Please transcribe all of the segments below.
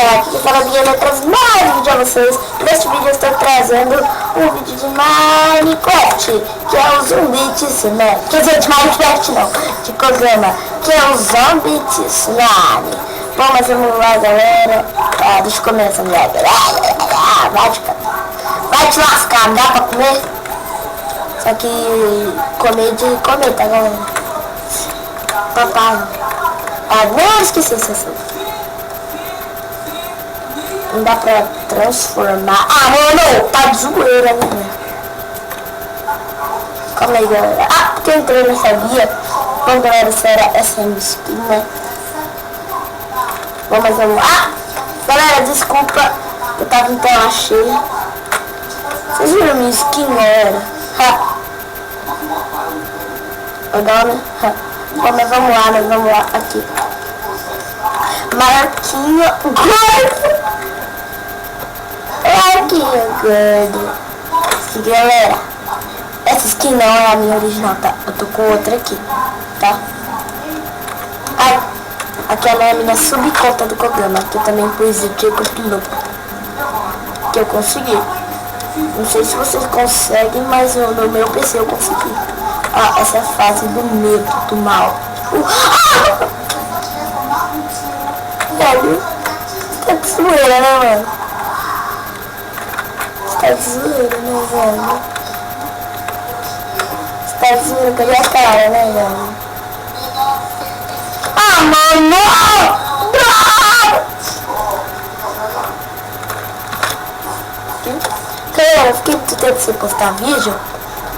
galera, aqui que fala Guilherme, traz mais um vídeo a vocês. Neste vídeo eu estou trazendo um vídeo de Minecraft, que é o Zombie Tsunami. Quer dizer, de Minecraft não, de Kogama, que é o Zombie Tsunami. Bom, mas vamos lá, galera. Deixa eu comer essa mulher. Vai te lascar, não dá pra comer? Só que comer de comer, tá, galera? Papai. Não esqueci esse assunto. Não dá pra transformar. Mano, tá de zoeira, né? Calma aí, galera. Porque eu entrei nessa guia. Bom, galera, essa é a minha skin, né? Bom, mas vamos lá. Galera, desculpa. Eu tava em tela cheia. Vocês viram minha skin, galera? Legal, né? Bom, mas vamos lá, aqui. Marquinha gordo. Gordo. Galera, essa skin não é a minha original, tá? Eu tô com outra aqui, tá? Aquela é a minha subconta do Kogama, que eu também pus o Jacob Piloto. Que eu consegui. Não sei se vocês conseguem, mas no meu PC eu consegui. Essa é a fase do medo, do mal. Velho, tá de zoeira, né, mano? Tá de zoeira, né, velho? Tá de zoeira, cadê a cara, né, velho? Mano! Cara, eu fiquei muito tempo sem postar vídeo,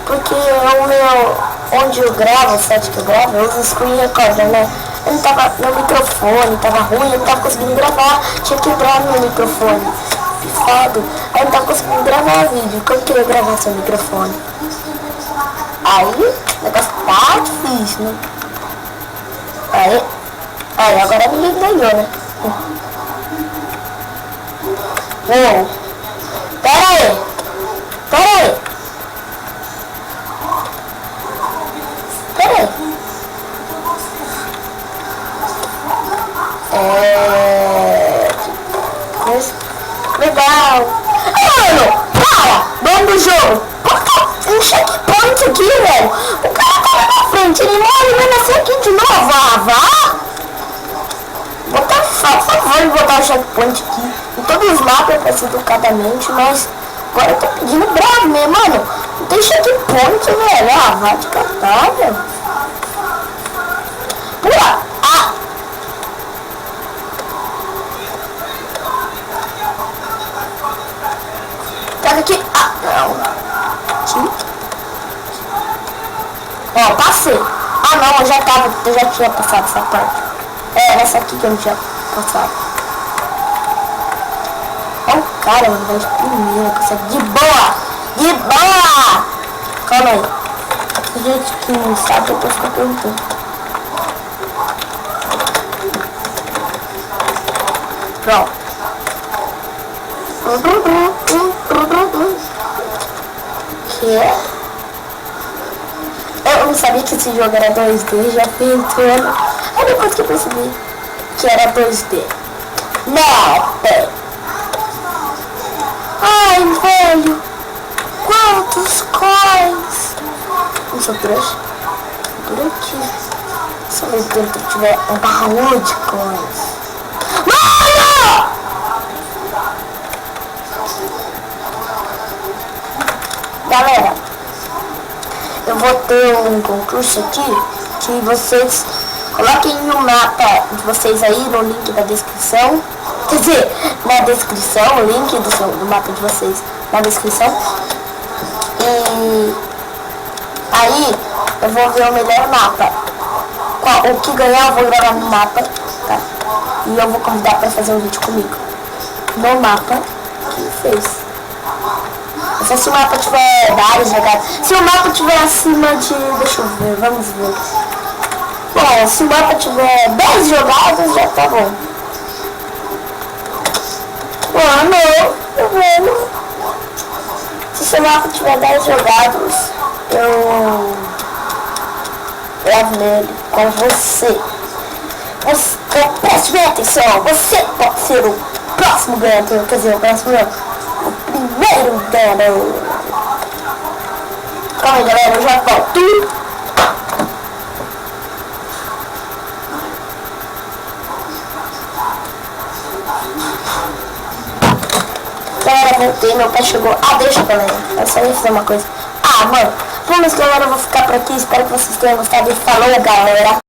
porque o meu, onde eu gravo, o site que eu gravo, eu uso screen recorder, né? Eu não tava, meu microfone tava ruim, eu não tava conseguindo gravar, tinha quebrado meu microfone, pifado, aí eu não tava conseguindo gravar vídeo, porque eu queria gravar seu microfone. Aí, o negócio tá difícil, né? Aí, agora ele ganhou, né? Pera aí. Legal. Mano, para! Dono do jogo. Um checkpoint aqui, velho. O cara tá lá na frente, ele morre, vai nascer aqui de novo. Vá! Por favor, botar o checkpoint aqui. Em todos os mapas pra ser educadamente, mas agora eu tô pedindo bravo, né, mano? Não tem checkpoint, velho. Vai te catar, velho. Pula! Pega aqui. Não. Passei. Não, eu já tinha passado essa parte. Essa aqui que eu não tinha passado. Cara, mano, vai exprimir, consegue. De boa! Calma aí. Gente que não sabe, eu tô ficando perguntando. Pronto. Eu não sabia que esse jogo era 2D, já fui entrando. Aí depois que eu percebi que era 2D. Não, pera. Ai, velho. Quantos coins? Não sou trouxa. Por aqui. Se eu dentro tiver um baú de coins. Mano! Galera, eu vou ter um concurso aqui que vocês coloquem no mapa de vocês aí, no link da descrição. Quer dizer, na descrição, o link do mapa de vocês na descrição. E aí eu vou ver o melhor mapa. O que ganhar eu vou gravar no mapa, tá? E eu vou convidar pra fazer um vídeo comigo no mapa que fez. Só se o mapa tiver vários jogados. Se o mapa tiver acima de... Deixa eu ver, vamos ver. Bom, se o mapa tiver 10 jogados, já tá bom. Não. Se o seu mapa tiver 10 jogados, eu gravo nele com você. Preste bem atenção, você pode ser o próximo ganhador, quer dizer, o próximo não, o primeiro ganhador. Calma aí, galera, eu já volto. Galera, voltei, meu pai chegou. Ah, deixa, galera, eu só ia fazer uma coisa. Ah, mano, bom, mas galera, eu vou ficar por aqui, espero que vocês tenham gostado e falou, galera.